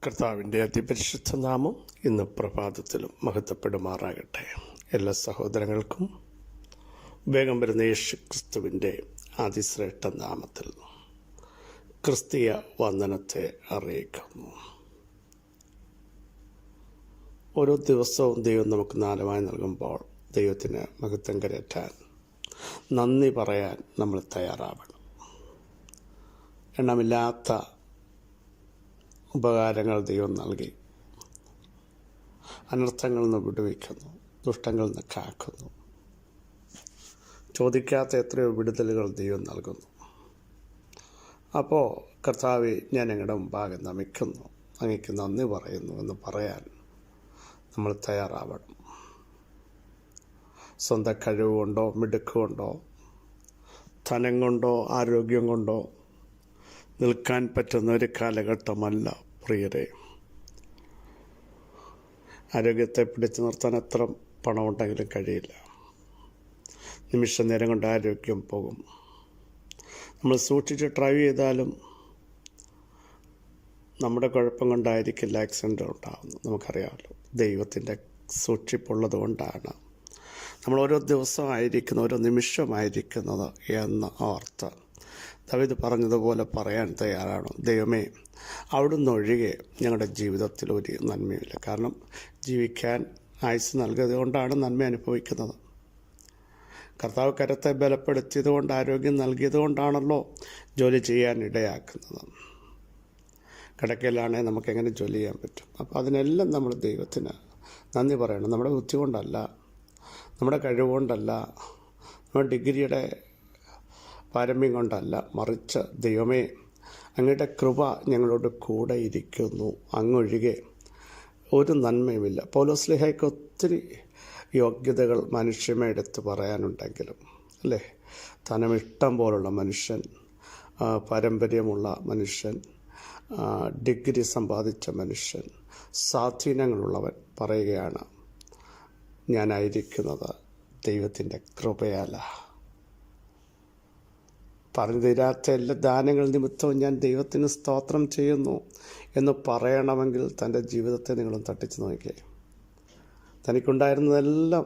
കർത്താവിൻ്റെ അതിപരിശുദ്ധ നാമം ഇന്ന് പ്രഭാതത്തിലും മഹത്വപ്പെടുമാറാകട്ടെ. എല്ലാ സഹോദരങ്ങൾക്കും വേഗം വരുന്ന യേശു ക്രിസ്തുവിൻ്റെ അതിശ്രേഷ്ഠ നാമത്തിൽ ക്രിസ്തീയ വന്ദനത്തെ അറിയിക്കുന്നു. ഓരോ ദിവസവും ദൈവം നമുക്ക് ദാനമായി നൽകുമ്പോൾ ദൈവത്തിന് മഹത്വം കരയറ്റാൻ, നന്ദി പറയാൻ നമ്മൾ തയ്യാറാവണം. എണ്ണമില്ലാത്ത ഉപകാരങ്ങൾ ദൈവം നൽകി അനർത്ഥങ്ങളിൽ നിന്ന് വിടുവിക്കുന്നു, ദുഷ്ടങ്ങളിൽ നിന്ന് കാക്കുന്നു. ചോദിക്കാത്ത എത്രയോ വിടുതലുകൾ ദൈവം നൽകുന്നു. അപ്പോൾ കർത്താവേ, ഞാൻ ഞങ്ങളുടെ മുമ്പാകെ നമിക്കുന്നു, അങ്ങേക്ക് നന്ദി പറയുന്നു എന്ന് പറയാൻ നമ്മൾ തയ്യാറാവണം. സ്വന്തം കഴിവ് കൊണ്ടോ മിടുക്ക് കൊണ്ടോ ധനം കൊണ്ടോ ആരോഗ്യം കൊണ്ടോ നിൽക്കാൻ പറ്റുന്ന ഒരു കാലഘട്ടമല്ല പ്രിയരെ. ആരോഗ്യത്തെ പിടിച്ചു നിർത്താൻ എത്ര പണമുണ്ടെങ്കിലും കഴിയില്ല. നിമിഷ നേരം കൊണ്ട് ആരോഗ്യം പോകും. നമ്മൾ സൂക്ഷിച്ച് ഡ്രൈവ് ചെയ്താലും നമ്മുടെ കുഴപ്പം കൊണ്ടായിരിക്കില്ല ആക്സിഡൻ്റ് ഉണ്ടാകുന്നത്. നമുക്കറിയാമല്ലോ, ദൈവത്തിൻ്റെ സൂക്ഷിപ്പുള്ളത് കൊണ്ടാണ് നമ്മൾ ഓരോ ദിവസമായിരിക്കുന്നത്, ഓരോ നിമിഷമായിരിക്കുന്നത് എന്ന് ഓർത്ത് ദാവീദ് പറഞ്ഞതുപോലെ പറയാൻ തയ്യാറാണ്. ദൈവമേ, അവിടുന്ന് ഒഴികെ ഞങ്ങളുടെ ജീവിതത്തിൽ ഒരു നന്മയില്ല. കാരണം ജീവിക്കാൻ ആയുസ് നൽകിയത് കൊണ്ടാണ് നന്മ അനുഭവിക്കുന്നത്. കർത്താവ് കരത്തെ ബലപ്പെടുത്തിയത് കൊണ്ട്, ആരോഗ്യം നൽകിയത് കൊണ്ടാണല്ലോ ജോലി ചെയ്യാൻ ഇടയാക്കുന്നത്. കിടക്കയിലാണെങ്കിൽ നമുക്കെങ്ങനെ ജോലി ചെയ്യാൻ പറ്റും? അപ്പോൾ അതിനെല്ലാം നമ്മൾ ദൈവത്തിന് നന്ദി പറയണം. നമ്മുടെ ബുദ്ധി കൊണ്ടല്ല, നമ്മുടെ കഴിവുകൊണ്ടല്ല, നമ്മുടെ ഡിഗ്രിയുടെ പാരമ്യം കൊണ്ടല്ല, മറിച്ച് ദൈവമേ, അങ്ങയുടെ കൃപ ഞങ്ങളോട് കൂടെ ഇരിക്കുന്നു, അങ്ങൊഴികെ ഒരു നന്മയുമില്ല. പൗലോസ്ലീഹായ്ക്ക് ഒത്തിരി യോഗ്യതകൾ മനുഷ്യമേ എടുത്ത് പറയാനുണ്ടെങ്കിലും, അല്ലേ, ധനമിഷ്ടം പോലുള്ള മനുഷ്യൻ, പാരമ്പര്യമുള്ള മനുഷ്യൻ, ഡിഗ്രി സമ്പാദിച്ച മനുഷ്യൻ, സ്വാധീനങ്ങളുള്ളവൻ പറയുകയാണ്, ഞാനായിരിക്കുന്നത് ദൈവത്തിൻ്റെ കൃപയാല. പറഞ്ഞു തീരാത്ത എല്ലാ ദാനങ്ങൾ നിമിത്തവും ഞാൻ ദൈവത്തിന് സ്തോത്രം ചെയ്യുന്നു എന്ന് പറയണമെങ്കിൽ തൻ്റെ ജീവിതത്തെ നിങ്ങളും തട്ടിച്ച് നോക്കിയേ. തനിക്കുണ്ടായിരുന്നതെല്ലാം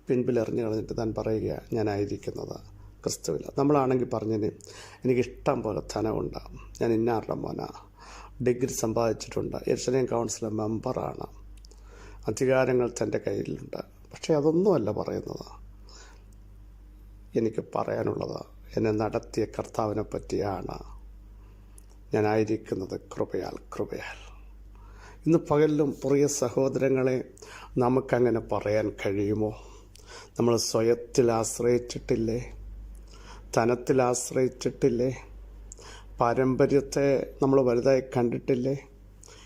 പിൻപിലെറിഞ്ഞു കളഞ്ഞിട്ട് താൻ പറയുകയാണ്, ഞാനായിരിക്കുന്നത് ക്രിസ്തുവില്ല. നമ്മളാണെങ്കിൽ പറഞ്ഞതിന് എനിക്കിഷ്ടം പോലെ ധനമുണ്ടാകും, ഞാൻ ഇന്നാരുടെ മോനാ, ഡിഗ്രി സമ്പാദിച്ചിട്ടുണ്ട്, യെരുശലേം കൗൺസിൽ മെമ്പറാണ്, അധികാരങ്ങൾ തൻ്റെ കയ്യിലുണ്ട്. പക്ഷേ അതൊന്നുമല്ല പറയുന്നത്. എനിക്ക് പറയാനുള്ളത്, എന്നെ നടത്തിയ കർത്താവിനെ പറ്റിയാണ്. ഞാനായിരിക്കുന്നത് കൃപയാൽ. ഇന്ന് പകലിലും പ്രിയ സഹോദരങ്ങളെ, നമുക്കങ്ങനെ പറയാൻ കഴിയുമോ? നമ്മൾ സ്വയത്തിൽ ആശ്രയിച്ചിട്ടില്ലേ? ധനത്തിൽ ആശ്രയിച്ചിട്ടില്ലേ? പാരമ്പര്യത്തെ നമ്മൾ വലുതായി കണ്ടിട്ടില്ലേ?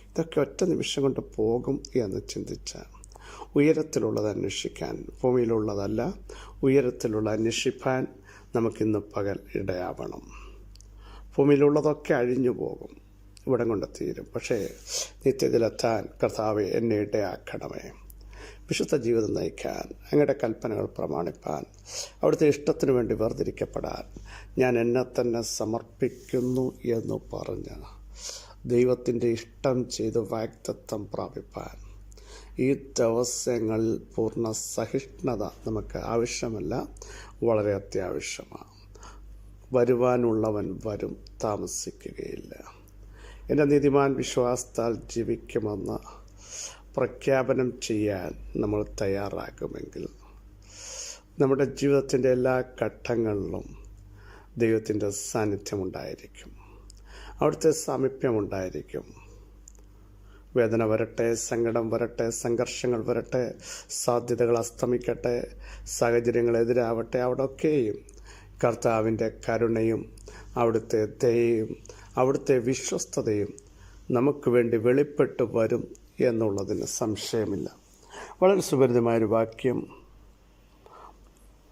ഇതൊക്കെ ഒറ്റ നിമിഷം കൊണ്ട് പോകും എന്ന് ചിന്തിച്ച് ഉയരത്തിലുള്ളത് അന്വേഷിക്കാൻ, ഭൂമിയിലുള്ളതല്ല ഉയരത്തിലുള്ള അന്വേഷിപ്പാൻ നമുക്കിന്ന് പകൽ ഇടയാവണം. ഭൂമിയിലുള്ളതൊക്കെ അഴിഞ്ഞു പോകും, ഇവിടം കൊണ്ട് തീരും. പക്ഷേ നിത്യത്തിലെത്താൻ കർത്താവെ എന്നെ ഇടയാക്കണമേ. വിശുദ്ധ ജീവിതം നയിക്കാൻ, അങ്ങയുടെ കൽപ്പനകൾ പ്രമാണിപ്പാൻ, അവിടുത്തെ ഇഷ്ടത്തിനു വേണ്ടി വേർതിരിക്കപ്പെടാൻ ഞാൻ എന്നെ തന്നെ സമർപ്പിക്കുന്നു എന്ന് പറഞ്ഞ് ദൈവത്തിൻ്റെ ഇഷ്ടം ചെയ്ത് വാഗ്ദത്തം പ്രാപിപ്പാൻ ഈ ദിവസങ്ങളിൽ പൂർണ്ണ സഹിഷ്ണുത നമുക്ക് ആവശ്യമല്ല, വളരെ അത്യാവശ്യമാണ്. വരുവാനുള്ളവൻ വരും, താമസിക്കുകയില്ല. എൻ്റെ നീതിമാൻ വിശ്വാസത്താൽ ജീവിക്കുമെന്ന് പ്രഖ്യാപനം ചെയ്യാൻ നമ്മൾ തയ്യാറാകുമെങ്കിൽ നമ്മുടെ ജീവിതത്തിൻ്റെ എല്ലാ ഘട്ടങ്ങളിലും ദൈവത്തിൻ്റെ സാന്നിധ്യമുണ്ടായിരിക്കും, അവിടുത്തെ സാമീപ്യമുണ്ടായിരിക്കും. വേദന വരട്ടെ, സങ്കടം വരട്ടെ, സംഘർഷങ്ങൾ വരട്ടെ, സാധ്യതകൾ അസ്തമിക്കട്ടെ, സാഹചര്യങ്ങൾ എതിരാവട്ടെ, അവിടെയൊക്കെയും കർത്താവിൻ്റെ കരുണയും അവിടുത്തെ ദയയും അവിടുത്തെ വിശ്വസ്തതയും നമുക്ക് വേണ്ടി വെളിപ്പെട്ട് വരും എന്നുള്ളതിന് സംശയമില്ല. വളരെ സുപരിതമായൊരു വാക്യം,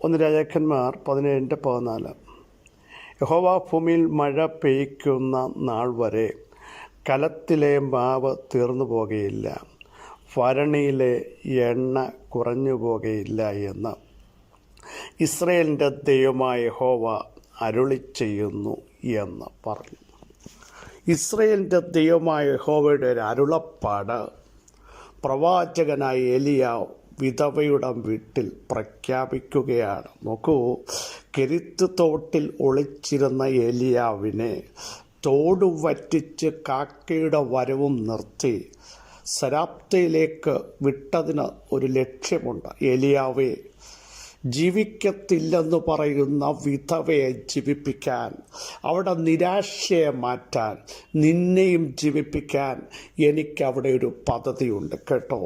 1 രാജാക്കന്മാർ 17:14. യഹോവ ഭൂമിയിൽ മഴ പെയ്യ്ക്കുന്ന നാൾ വരെ കലത്തിലെ മാവ് തീർന്നു പോകുകയില്ല, ഭരണിയിലെ എണ്ണ കുറഞ്ഞു പോകുകയില്ല എന്ന് ഇസ്രായേലിൻ്റെ ദൈവമായ യഹോവ അരുളി ചെയ്യുന്നു എന്ന് പറഞ്ഞു. ഇസ്രയേലിൻ്റെ ദൈവമായ യഹോവയുടെ ഒരു അരുളപ്പാട് പ്രവാചകനായ എലിയാവ് വിധവയുടെ വീട്ടിൽ പ്രഖ്യാപിക്കുകയാണ്. നോക്കൂ, കെരിത്ത് തോട്ടിൽ ഒളിച്ചിരുന്ന എലിയാവിനെ തോട് വറ്റിച്ച് കാക്കയുടെ വരവും നിർത്തി സരാപ്തയിലേക്ക് വിട്ടതിന് ഒരു ലക്ഷ്യമുണ്ട്. എലിയാവേ, ജീവിക്കത്തില്ലെന്ന് പറയുന്ന വിധവയെ ജീവിപ്പിക്കാൻ, അവിടെ നിരാശയെ മാറ്റാൻ, നിന്നെയും ജീവിപ്പിക്കാൻ എനിക്കവിടെ ഒരു പദ്ധതിയുണ്ട് കേട്ടോ.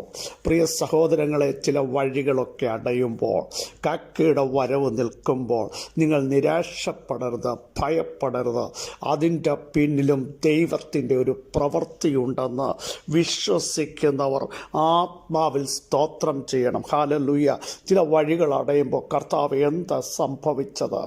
പ്രിയ സഹോദരങ്ങളെ, ചില വഴികളൊക്കെ അടയുമ്പോൾ, കാക്കയുടെ വരവ് നിൽക്കുമ്പോൾ നിങ്ങൾ നിരാശപ്പെടരുത്, ഭയപ്പെടരുത്. അതിൻ്റെ പിന്നിലും ദൈവത്തിൻ്റെ ഒരു പ്രവൃത്തിയുണ്ടെന്ന് വിശ്വസിക്കുന്നവർ ആത്മാവിൽ സ്തോത്രം ചെയ്യണം. ഹല്ലേലൂയ. ചില വഴികൾ അടയും കർത്താവ് എന്താ സംഭവിച്ചത്?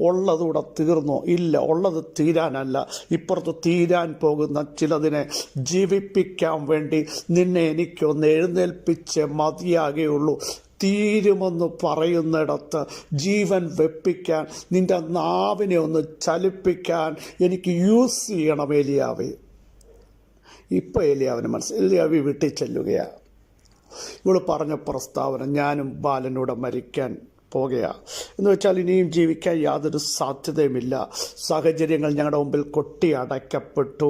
ഉള്ളതൂടെ തീർന്നോ? ഇല്ല, ഉള്ളത് തീരാനല്ല, ഇപ്പുറത്ത് തീരാൻ പോകുന്ന ചിലതിനെ ജീവിപ്പിക്കാൻ വേണ്ടി നിന്നെ എനിക്കൊന്ന് എഴുന്നേൽപ്പിച്ച് മതിയാകുകയുള്ളൂ. തീരുമെന്ന് പറയുന്നിടത്ത് ജീവൻ വെപ്പിക്കാൻ, നിന്റെ നാവിനെ ഒന്ന് ചലിപ്പിക്കാൻ എനിക്ക് യൂസ് ചെയ്യണം ഏലിയാവേ. ഇപ്പം ഏലിയാവിന് എലിയാവി വീട്ടിൽ ചെല്ലുകയാണ്. ഇവൾ പറഞ്ഞ പ്രസ്താവന, ഞാനും ബാലനൂടെ മരിക്കാൻ പോകുകയാണ് എന്ന് വെച്ചാൽ ഇനിയും ജീവിക്കാൻ യാതൊരു സാധ്യതയുമില്ല. സാഹചര്യങ്ങൾ ഞങ്ങളുടെ മുമ്പിൽ കൊട്ടി അടയ്ക്കപ്പെട്ടു,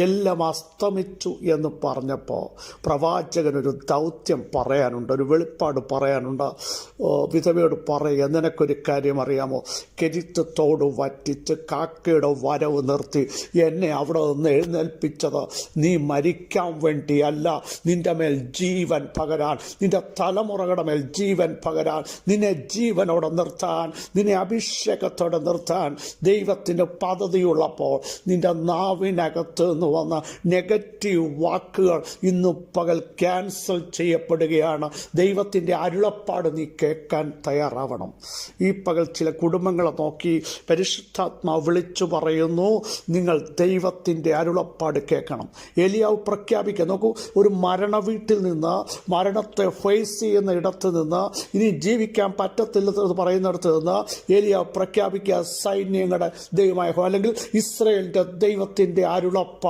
എല്ലാം അസ്തമിച്ചു എന്ന് പറഞ്ഞപ്പോൾ പ്രവാചകനൊരു ദൗത്യം പറയാനുണ്ട്, ഒരു വെളിപ്പാട് പറയാനുണ്ട്. വിധവയോട് പറയുക, നിനക്കൊരു കാര്യം അറിയാമോ? കെരിത്ത് തോട് വറ്റിച്ച് കാക്കയുടെ വരവ് നിർത്തി എന്നെ അവിടെ നിന്ന് എഴുന്നേൽപ്പിച്ചത് നീ മരിക്കാൻ വേണ്ടിയല്ല, നിന്റെ മേൽ ജീവൻ പകരാൻ, നിന്റെ തലമുറകളുടെ മേൽ ജീവൻ പകരാൻ, നിന്നെ ജീവനോടെ നിർത്താൻ, നിന്നെ അഭിഷേകത്തോടെ നിർത്താൻ ദൈവത്തിൻ്റെ പദ്ധതിയുള്ളപ്പോൾ നിന്റെ നാവിനകത്ത് നിന്ന് വന്ന നെഗറ്റീവ് വാക്കുകൾ ഇന്ന് പകൽ ക്യാൻസൽ ചെയ്യപ്പെടുകയാണ്. ദൈവത്തിൻ്റെ അരുളപ്പാട് നീ കേൾക്കാൻ തയ്യാറാവണം. ഈ പകൽ ചില കുടുംബങ്ങളെ നോക്കി പരിശുദ്ധാത്മാവ് വിളിച്ചു പറയുന്നു, നിങ്ങൾ ദൈവത്തിൻ്റെ അരുളപ്പാട് കേൾക്കണം. എലിയാവ് പ്രഖ്യാപിക്കുക. നോക്കൂ, ഒരു മരണ വീട്ടിൽ നിന്ന്, മരണത്തെ ഫേസ് ചെയ്യുന്ന ഇടത്ത് നിന്ന്, ഇനി ജീവിക്കാൻ പറ്റത്തില്ലെന്ന് പറയുന്നിടത്ത് നിന്ന് ഏലിയാവ് പ്രഖ്യാപിക്കുക, സൈന്യങ്ങളുടെ ദൈവമായ അല്ലെങ്കിൽ ഇസ്രയേലിൻ്റെ ദൈവത്തിൻ്റെ അരുളപ്പാട്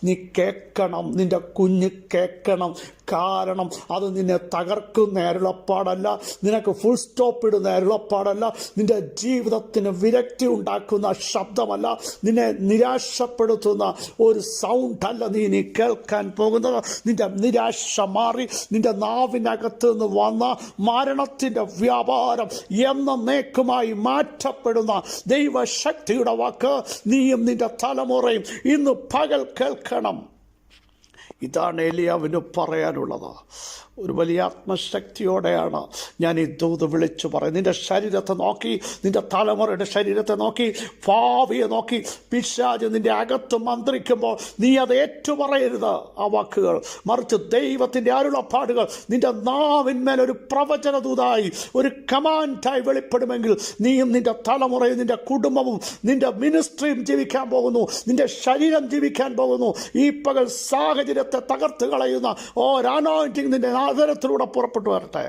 നീ കേൾക്കണം, നിന്റെ കുഞ്ഞ് കേൾക്കണം. കാരണം അത് നിന്നെ തകർക്കുന്ന അരുളപ്പാടല്ല, നിനക്ക് ഫുൾ സ്റ്റോപ്പ് ഇടുന്ന അരുളപ്പാടല്ല, നിന്റെ ജീവിതത്തിന് വിരക്തി ഉണ്ടാക്കുന്ന ശബ്ദമല്ല, നിന്നെ നിരാശപ്പെടുത്തുന്ന ഒരു സൗണ്ട് അല്ല നീ കേൾക്കാൻ പോകുന്നത്. നിന്റെ നിരാശ മാറി നിന്റെ നാവിനകത്ത് നിന്ന് വന്ന മരണത്തിൻ്റെ വ്യാപാരം എന്നേക്കുമായി മാറ്റപ്പെടുന്ന ദൈവശക്തിയുടെ വാക്ക് നീയും നിന്റെ തലമുറയും ഇന്ന് പകൽ കേൾക്കണം. ഇതാണ് ഏലിയാവിന് പറയാനുള്ളത്. ഒരു വലിയ ആത്മശക്തിയോടെയാണ് ഞാൻ ഈ ദൂത് വിളിച്ചു പറയും. നിന്റെ ശരീരത്തെ നോക്കി, നിന്റെ തലമുറയുടെ ശരീരത്തെ നോക്കി, ഭാവിയെ നോക്കി പിശാച് നിന്റെ അകത്ത് മന്ത്രിക്കുമ്പോൾ നീ അത് ഏറ്റുപറയരുത് ആ വാക്കുകൾ. മറിച്ച് ദൈവത്തിൻ്റെ അരുളപ്പാടുകൾ നിന്റെ നാവിന്മേൽ ഒരു പ്രവചന ദൂതായി, ഒരു കമാൻഡായി വെളിപ്പെടുമെങ്കിൽ നീയും നിന്റെ തലമുറയും നിന്റെ കുടുംബവും നിന്റെ മിനിസ്ട്രിയും ജീവിക്കാൻ പോകുന്നു, നിന്റെ ശരീരം ജീവിക്കാൻ പോകുന്നു. ഈ പകൽ സാഹചര്യത്തെ തകർത്ത് കളയുന്ന അനോയിന്റിംഗ് നിന്റെ ആദരത്തിലൂടെ പുറപ്പെട്ടു വരട്ടെ.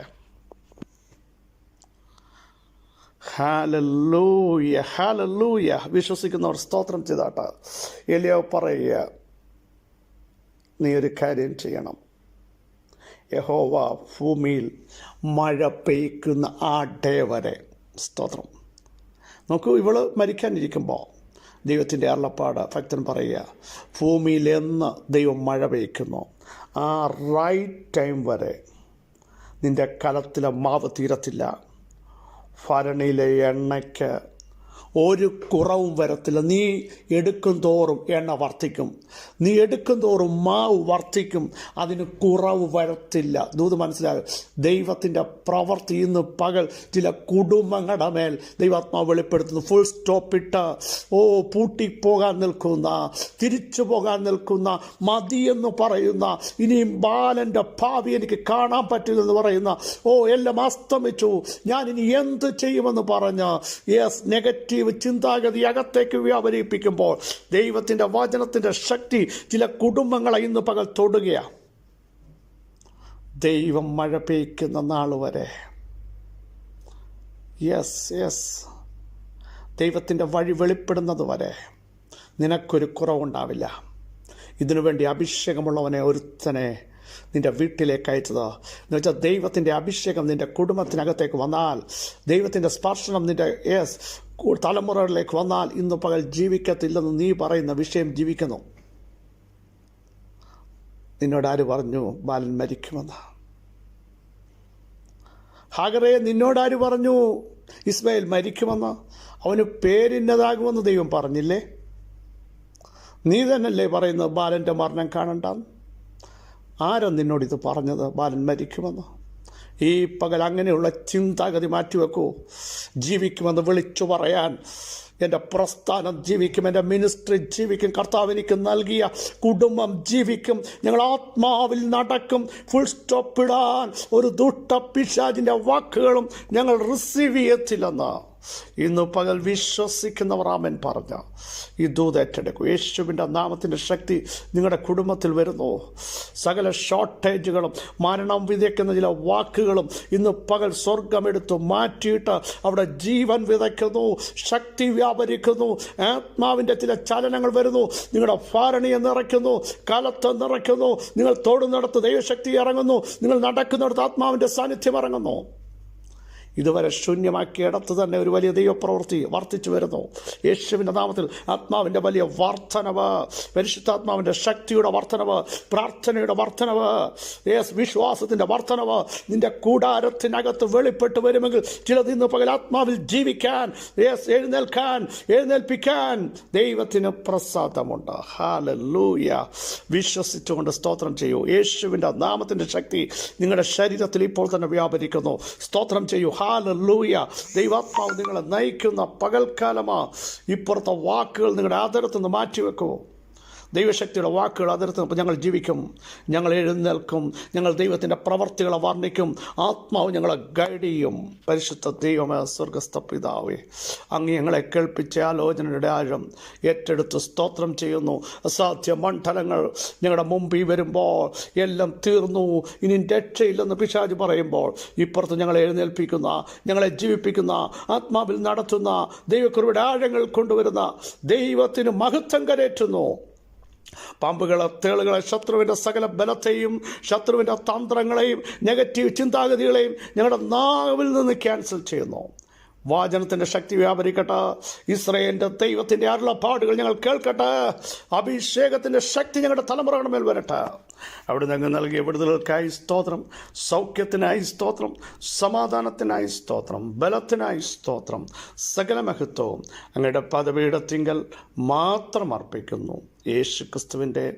Hallelujah, hallelujah. വിശ്വസിക്കുന്നവർ സ്തോത്രം ചെയ്താട്ടെ. എലിയാവ് പറയുക, നീ ഒരു കാര്യം ചെയ്യണം. യഹോവ ഭൂമിയിൽ മഴ പെയ്ക്കുന്ന ആ ഡേ വരെ, സ്തോത്രം. നോക്കൂ, ഇവള് മരിക്കാനിരിക്കുമ്പോൾ ദൈവത്തിൻ്റെ അരുളപ്പാട് ഭക്തൻ പറയുക, ഭൂമിയിൽ എന്ന് ദൈവം മഴ പെയ്ക്കുന്നു ആ റൈറ്റ് ടൈം വരെ നിൻ്റെ കലത്തിലെ മാവ് തീരത്തില്ല, ഭരണിയിലെ എണ്ണയ്ക്ക് ഒരു കുറവും വരത്തില്ല. നീ എടുക്കും തോറും എണ്ണ വർദ്ധിക്കും, നീ എടുക്കും തോറും മാവ് വർദ്ധിക്കും, അതിന് കുറവ് വരത്തില്ല. ദൂത് മനസ്സിലാകും. ദൈവത്തിൻ്റെ പ്രവൃത്തി ഇന്ന് പകൽ ചില കുടുംബങ്ങളുടെ മേൽ ദൈവാത്മാവ് വെളിപ്പെടുത്തുന്നു. ഫുൾ സ്റ്റോപ്പിട്ട് പൂട്ടിപ്പോകാൻ നിൽക്കുന്ന, തിരിച്ചു പോകാൻ നിൽക്കുന്ന, മതിയെന്ന് പറയുന്ന, ഇനിയും ബാലൻ്റെ ഭാവി എനിക്ക് കാണാൻ പറ്റില്ലെന്ന് പറയുന്ന, എല്ലാം അസ്തമിച്ചു, ഞാൻ ഇനി എന്ത് ചെയ്യുമെന്ന് പറഞ്ഞ് നെഗറ്റീവ് ചിന്താഗതി അകത്തേക്ക് വ്യാപരിപ്പിക്കുമ്പോൾ ദൈവത്തിൻ്റെ വചനത്തിൻ്റെ ശക്തി ചില കുടുംബങ്ങളെ ഇന്ന് പകൽ തൊടുകയാണ്. ദൈവം മഴ പെയ്ക്കുന്ന നാൾ വരെ, യെസ്, ദൈവത്തിൻ്റെ വഴി വെളിപ്പെടുന്നത് വരെ നിനക്കൊരു കുറവുണ്ടാവില്ല. ഇതിനുവേണ്ടി അഭിഷേകമുള്ളവനെ ഒരുത്തനെ നിൻ്റെ വീട്ടിലേക്ക് അയച്ചത് എന്ന് വെച്ചാൽ ദൈവത്തിൻ്റെ അഭിഷേകം നിൻ്റെ കുടുംബത്തിനകത്തേക്ക് വന്നാൽ, ദൈവത്തിൻ്റെ സ്പർശനം നിൻ്റെ തലമുറകളിലേക്ക് വന്നാൽ ഇന്ന് പകൽ ജീവിക്കത്തില്ലെന്ന് നീ പറയുന്ന വിഷയം ജീവിക്കുന്നു. നിന്നോട് ആര് പറഞ്ഞു ബാലൻ മരിക്കുമെന്ന്? ഹാഗറേ, നിന്നോടാര് പറഞ്ഞു ഇസ്മായിൽ മരിക്കുമെന്ന്? അവന് പേരിന്നതാകുമെന്ന് ദൈവം പറഞ്ഞില്ലേ? നീ തന്നെയല്ലേ പറയുന്നത് ബാലൻ്റെ മരണം കാണണ്ടെന്ന്? ആരാ നിന്നോടിത് പറഞ്ഞത് ബാലൻ മരിക്കുമെന്ന്? ഈ പകൽ അങ്ങനെയുള്ള ചിന്താഗതി മാറ്റിവെക്കൂ. ജീവിക്കുമെന്ന് വിളിച്ചു പറയാൻ എൻ്റെ പ്രസ്ഥാനം ജീവിക്കും, എൻ്റെ മിനിസ്ട്രി ജീവിക്കും, കർത്താവ് എനിക്ക് നൽകിയ കുടുംബം ജീവിക്കും, ഞങ്ങൾ ആത്മാവിൽ നടക്കും. ഫുൾ സ്റ്റോപ്പ് ഇടാൻ ഒരു ദുഷ്ടപിശാചിൻ്റെ വാക്കുകളും ഞങ്ങൾ റിസീവ് ചെയ്യത്തില്ലെന്ന് ഇന്ന് പകൽ വിശ്വസിക്കുന്നവർ ആമേൻ പറഞ്ഞ ഈ ദൂത് ഏറ്റെടുക്കും. യേശുവിൻ്റെ നാമത്തിൻ്റെ ശക്തി നിങ്ങളുടെ കുടുംബത്തിൽ വരുന്നു. സകല ഷോർട്ടേജുകളും മരണം വിതയ്ക്കുന്ന ചില വാക്കുകളും ഇന്ന് പകൽ സ്വർഗമെടുത്ത് മാറ്റിയിട്ട് അവിടെ ജീവൻ വിതയ്ക്കുന്നു, ശക്തി വ്യാപരിക്കുന്നു, ആത്മാവിൻ്റെ ചില ചലനങ്ങൾ വരുന്നു. നിങ്ങളുടെ ഭാരണിയെ നിറയ്ക്കുന്നു, കലത്തെ നിറയ്ക്കുന്നു. നിങ്ങൾ തൊടുന്നിടത്ത് ദൈവശക്തി ഇറങ്ങുന്നു, നിങ്ങൾ നടക്കുന്നിടത്ത് ആത്മാവിൻ്റെ സാന്നിധ്യം ഇറങ്ങുന്നു. ഇതുവരെ ശൂന്യമാക്കിയിടത്ത് തന്നെ ഒരു വലിയ ദൈവപ്രവൃത്തി വർദ്ധിച്ചു വരുന്നു. യേശുവിൻ്റെ നാമത്തിൽ ആത്മാവിൻ്റെ വലിയ വർധനവ്, പരിശുദ്ധാത്മാവിൻ്റെ ശക്തിയുടെ വർധനവ്, പ്രാർത്ഥനയുടെ വർധനവ്, വിശ്വാസത്തിൻ്റെ വർധനവ് നിൻ്റെ കൂടാരത്തിനകത്ത് വെളിപ്പെട്ട് വരുമെങ്കിൽ ചിലത് ഇന്ന് പകൽ ആത്മാവിൽ ജീവിക്കാൻ, എഴുന്നേൽപ്പിക്കാൻ ദൈവത്തിന് പ്രസാദമുണ്ട്. ഹല്ലേലൂയ. വിശ്വസിച്ചുകൊണ്ട് സ്തോത്രം ചെയ്യൂ. യേശുവിൻ്റെ നാമത്തിൻ്റെ ശക്തി നിങ്ങളുടെ ശരീരത്തിൽ ഇപ്പോൾ തന്നെ വ്യാപരിക്കുന്നു. സ്തോത്രം ചെയ്യൂ. ഹല്ലേലൂയ. ദൈവാത്മാവ് നിങ്ങളെ നയിക്കുന്ന പകൽക്കാലമാ. ഇപ്പുറത്തെ വാക്കുകൾ നിങ്ങളുടെ ആദരത്തിൽ നിന്ന് മാറ്റിവെക്കൂ. ദൈവശക്തിയുടെ വാക്കുകൾ അതിർത്ത് ഞങ്ങൾ ജീവിക്കും, ഞങ്ങൾ എഴുന്നേൽക്കും, ഞങ്ങൾ ദൈവത്തിൻ്റെ പ്രവർത്തികളെ വർണ്ണിക്കും. ആത്മാവ് ഞങ്ങളെ ഗൈഡ് ചെയ്യും. പരിശുദ്ധ ദൈവമേ, സ്വർഗസ്ഥ പിതാവേ, അങ്ങ് ഞങ്ങളെ കേൾപ്പിച്ച ആലോചനയുടെ ആഴം ഏറ്റെടുത്ത് സ്തോത്രം ചെയ്യുന്നു. അസാധ്യ മണ്ഡലങ്ങൾ ഞങ്ങളുടെ മുമ്പിൽ വരുമ്പോൾ എല്ലാം തീർന്നു, ഇനി രക്ഷയില്ലെന്ന് പിശാച് പറയുമ്പോൾ ഇപ്പുറത്ത് ഞങ്ങളെ എഴുന്നേൽപ്പിക്കുന്ന, ഞങ്ങളെ ജീവിപ്പിക്കുന്ന, ആത്മാവിൽ നടത്തുന്ന, ദൈവകൃപയുടെ ആഴങ്ങൾ കൊണ്ടുവരുന്ന ദൈവത്തിന് മഹത്വം കരേറ്റുന്നു. പാമ്പുകളെ, തേളുകളെ, ശത്രുവിൻ്റെ സകല ബലത്തെയും ശത്രുവിൻ്റെ തന്ത്രങ്ങളെയും നെഗറ്റീവ് ചിന്താഗതികളെയും ഞങ്ങളുടെ നാവിൽ നിന്ന് ക്യാൻസൽ ചെയ്യുന്നു. വാചനത്തിൻ്റെ ശക്തി വ്യാപരിക്കട്ടെ. ഇസ്രായേലിൻ്റെ ദൈവത്തിൻ്റെ അരുളപ്പാടുകൾ ഞങ്ങൾ കേൾക്കട്ടെ. അഭിഷേകത്തിൻ്റെ ശക്തി ഞങ്ങളുടെ തലമുറകളുടെ മേൽ വരട്ടെ. അവിടെ ഞങ്ങൾ നൽകിയ വിടുതലുകൾക്കായി സ്തോത്രം, സൗഖ്യത്തിനായി സ്തോത്രം, സമാധാനത്തിനായി സ്തോത്രം, ബലത്തിനായി സ്തോത്രം. സകല മഹത്വവും അങ്ങയുടെ പദപീഠത്തിങ്കൽ മാത്രം അർപ്പിക്കുന്നു. യേശു ക്രിസ്തുവിൻ്റെ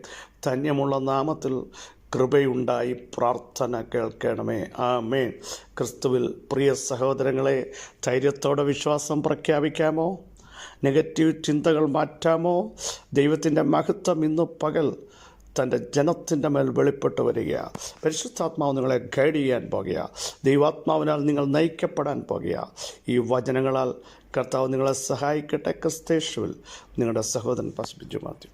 ധന്യമുള്ള നാമത്തിൽ കൃപയുണ്ടായി പ്രാർത്ഥന കേൾക്കണമേ. ആമേൻ. ക്രിസ്തുവിൽ പ്രിയ സഹോദരങ്ങളെ, ധൈര്യത്തോടെ വിശ്വാസം പ്രഖ്യാപിക്കാമോ? നെഗറ്റീവ് ചിന്തകൾ മാറ്റാമോ? ദൈവത്തിൻ്റെ മഹത്വം ഇന്ന് പകൽ തൻ്റെ ജനത്തിൻ്റെ മേൽ വെളിപ്പെട്ട് വരിക. പരിശുദ്ധാത്മാവ് നിങ്ങളെ ഗൈഡ് ചെയ്യാൻ പോകുക. ദൈവാത്മാവിനാൽ നിങ്ങൾ നയിക്കപ്പെടാൻ പോകുക. ഈ വചനങ്ങളാൽ കർത്താവ് നിങ്ങളെ സഹായിക്കട്ടെ. ക്രിസ്തേശുവിൽ നിങ്ങളുടെ സഹോദരൻ പാസ്റ്റർ ബിജു മാത്യു.